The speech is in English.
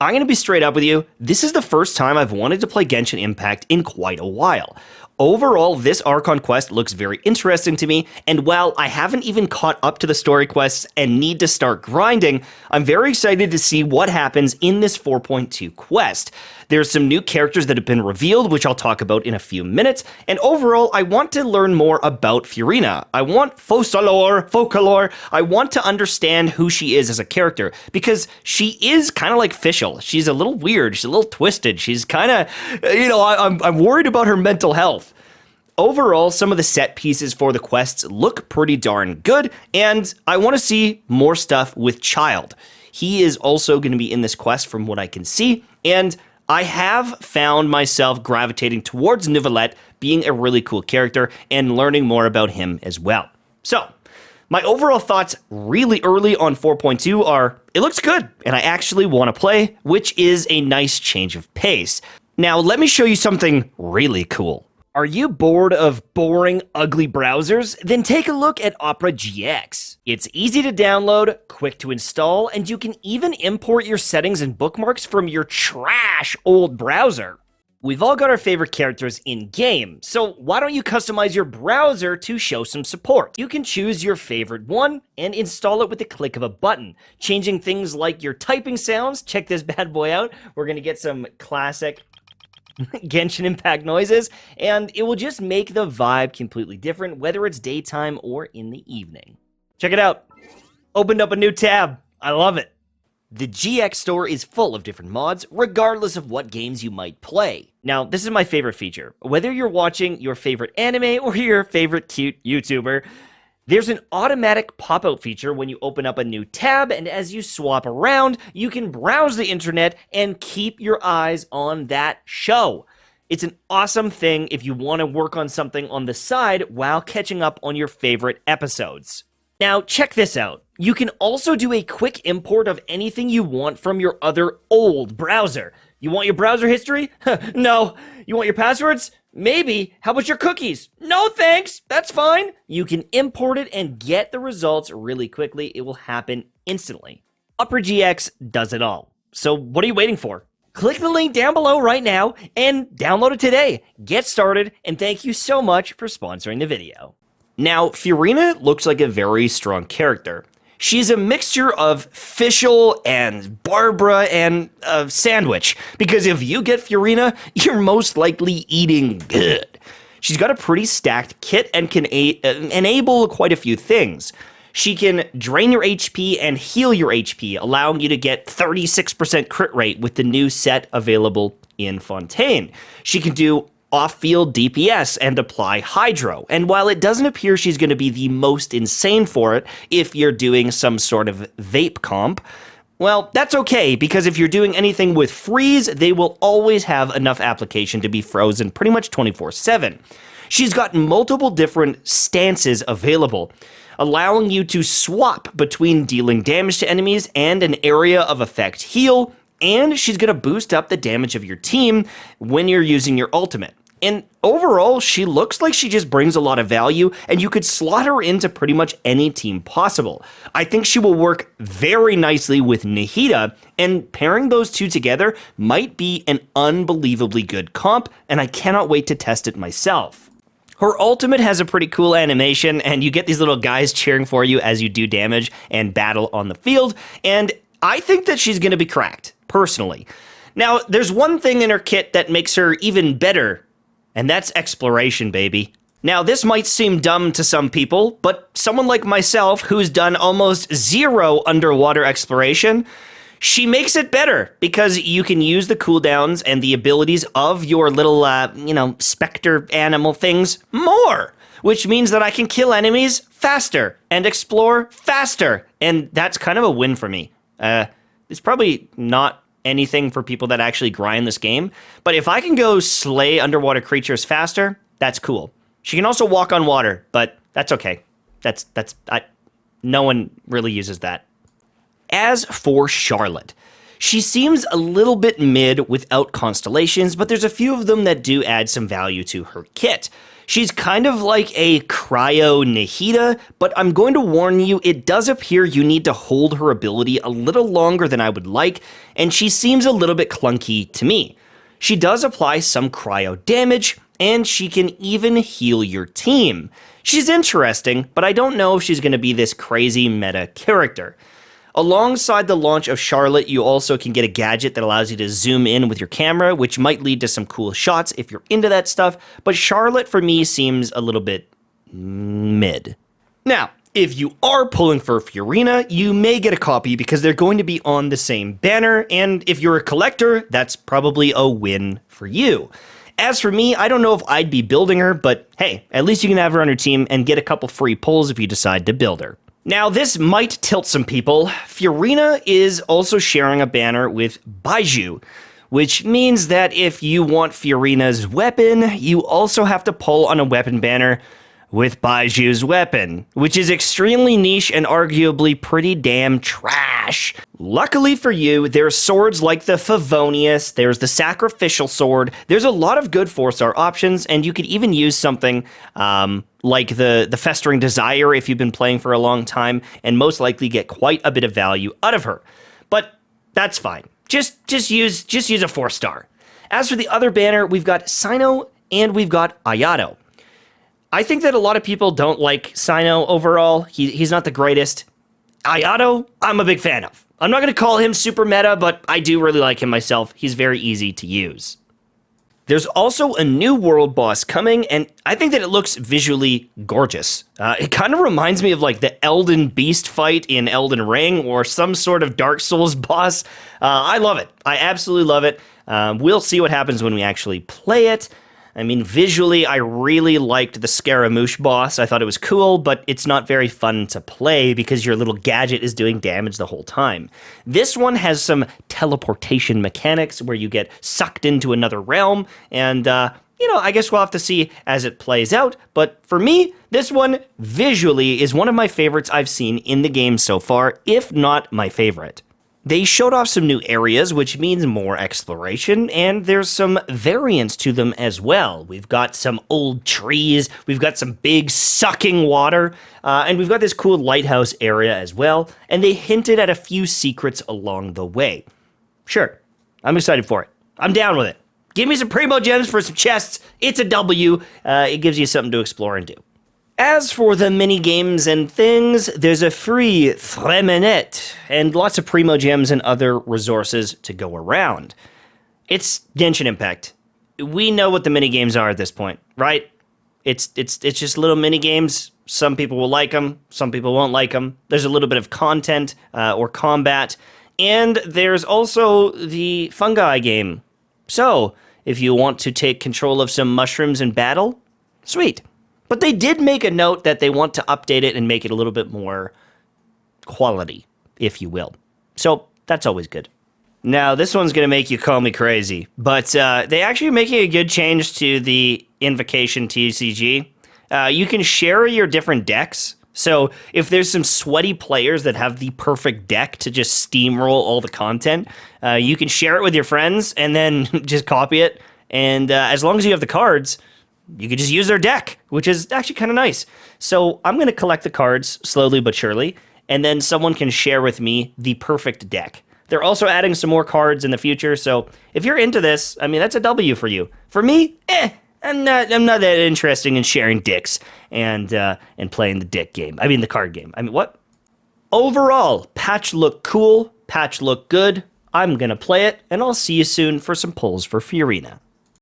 I'm going to be straight up with you. This is the first time I've wanted to play Genshin Impact in quite a while. Overall, this Archon quest looks very interesting to me, and while I haven't even caught up to the story quests and need to start grinding, I'm very excited to see what happens in this 4.2 quest. There's some new characters that have been revealed, which I'll talk about in a few minutes, and overall, I want to learn more about Furina. I want folklore. I want to understand who she is as a character, because she is kind of like Fischl. She's a little weird, she's a little twisted, she's kind of, I'm worried about her mental health. Overall, some of the set pieces for the quests look pretty darn good, and I want to see more stuff with Child. He is also going to be in this quest from what I can see, and I have found myself gravitating towards Neuvillette being a really cool character and learning more about him as well. So, my overall thoughts really early on 4.2 are, it looks good, and I actually want to play, which is a nice change of pace. Now, let me show you something really cool. Are you bored of boring, ugly browsers? Then take a look at Opera GX. It's easy to download, quick to install, and you can even import your settings and bookmarks from your trash old browser. We've all got our favorite characters in-game, so why don't you customize your browser to show some support? You can choose your favorite one and install it with the click of a button, changing things like your typing sounds. Check this bad boy out. We're gonna get some classic Genshin Impact noises, and it will just make the vibe completely different, whether it's daytime or in the evening. Check it out. Opened up a new tab. I love it. The GX store is full of different mods, regardless of what games you might play. Now, this is my favorite feature. Whether you're watching your favorite anime or your favorite cute YouTuber, there's an automatic pop-out feature when you open up a new tab, and as you swap around, you can browse the internet and keep your eyes on that show. It's an awesome thing if you want to work on something on the side while catching up on your favorite episodes. Now, check this out. You can also do a quick import of anything you want from your other old browser. You want your browser history? No. You want your passwords? Maybe. How about your cookies? No thanks, that's fine. You can import it and get the results really quickly. It will happen instantly. Opera GX does it all. So what are you waiting for? Click the link down below right now and download it today. Get started, and thank you so much for sponsoring the video. Now, Furina looks like a very strong character. She's a mixture of Fischl and Barbara and a sandwich, because if you get Furina, you're most likely eating good. She's got a pretty stacked kit and can enable quite a few things. She can drain your HP and heal your HP, allowing you to get 36% crit rate with the new set available in Fontaine. She can do off-field DPS and apply Hydro, and while it doesn't appear she's going to be the most insane for it if you're doing some sort of vape comp, well, that's okay, because if you're doing anything with freeze, they will always have enough application to be frozen pretty much 24/7. She's got multiple different stances available, allowing you to swap between dealing damage to enemies and an area of effect heal, and she's going to boost up the damage of your team when you're using your ultimate. And overall, she looks like she just brings a lot of value, and you could slot her into pretty much any team possible. I think she will work very nicely with Nahida, and pairing those two together might be an unbelievably good comp, and I cannot wait to test it myself. Her ultimate has a pretty cool animation, and you get these little guys cheering for you as you do damage and battle on the field, and I think that she's going to be cracked, personally. Now, there's one thing in her kit that makes her even better, and that's exploration, baby. Now, this might seem dumb to some people, but someone like myself who's done almost zero underwater exploration, she makes it better because you can use the cooldowns and the abilities of your little, specter animal things more, which means that I can kill enemies faster and explore faster, and that's kind of a win for me. It's probably not anything for people that actually grind this game, but if I can go slay underwater creatures faster, that's cool. She can also walk on water, but that's okay. No one really uses that. As for Charlotte, She seems a little bit mid without constellations, but there's a few of them that do add some value to her kit. She's kind of like a cryo Nahida, but I'm going to warn you, it does appear you need to hold her ability a little longer than I would like, and she seems a little bit clunky to me. She does apply some cryo damage, and she can even heal your team. She's interesting, but I don't know if she's going to be this crazy meta character. Alongside the launch of Charlotte, you also can get a gadget that allows you to zoom in with your camera, which might lead to some cool shots if you're into that stuff, but Charlotte for me seems a little bit mid. Now, if you are pulling for Furina, you may get a copy because they're going to be on the same banner, and if you're a collector, that's probably a win for you. As for me, I don't know if I'd be building her, but hey, at least you can have her on your team and get a couple free pulls if you decide to build her. Now, this might tilt some people. Furina is also sharing a banner with Baiju, which means that if you want Furina's weapon, you also have to pull on a weapon banner with Baiju's weapon, which is extremely niche and arguably pretty damn trash. Luckily for you, there's swords like the Favonius, there's the Sacrificial Sword, there's a lot of good 4-star options, and you could even use something like the Festering Desire if you've been playing for a long time, and most likely get quite a bit of value out of her. But that's fine. Just use a 4-star. As for the other banner, we've got Sino and we've got Ayato. I think that a lot of people don't like Sino overall. He's not the greatest. Ayato, I'm a big fan of. I'm not going to call him super meta, but I do really like him myself. He's very easy to use. There's also a new world boss coming, and I think that it looks visually gorgeous. It kind of reminds me of like the Elden Beast fight in Elden Ring or some sort of Dark Souls boss. I love it. I absolutely love it. We'll see what happens when we actually play it. I mean, visually, I really liked the Scaramouche boss. I thought it was cool, but it's not very fun to play because your little gadget is doing damage the whole time. This one has some teleportation mechanics where you get sucked into another realm, and, I guess we'll have to see as it plays out. But for me, this one visually is one of my favorites I've seen in the game so far, if not my favorite. They showed off some new areas, which means more exploration, and there's some variants to them as well. We've got some old trees, we've got some big sucking water, and we've got this cool lighthouse area as well, and they hinted at a few secrets along the way. Sure, I'm excited for it. I'm down with it. Give me some Primo Gems for some chests. It's a W. It gives you something to explore and do. As for the mini-games and things, there's a free Freminette, and lots of Primo Gems and other resources to go around. It's Genshin Impact. We know what the mini-games are at this point, right? It's just little mini-games. Some people will like them, some people won't like them. There's a little bit of content or combat, and there's also the fungi game. So, if you want to take control of some mushrooms in battle, sweet. But they did make a note that they want to update it and make it a little bit more quality, if you will. So that's always good. Now, this one's going to make you call me crazy, but they actually are making a good change to the Invocation TCG. You can share your different decks. So if there's some sweaty players that have the perfect deck to just steamroll all the content, you can share it with your friends and then just copy it. And as long as you have the cards, you could just use their deck, which is actually kind of nice. So I'm going to collect the cards slowly but surely, and then someone can share with me the perfect deck. They're also adding some more cards in the future, so if you're into this, I mean, that's a W for you. For me, I'm not that interested in sharing dicks and playing the dick game. I mean, the card game. I mean, what? Overall, patch looked cool, patch looked good. I'm going to play it, and I'll see you soon for some pulls for Furina.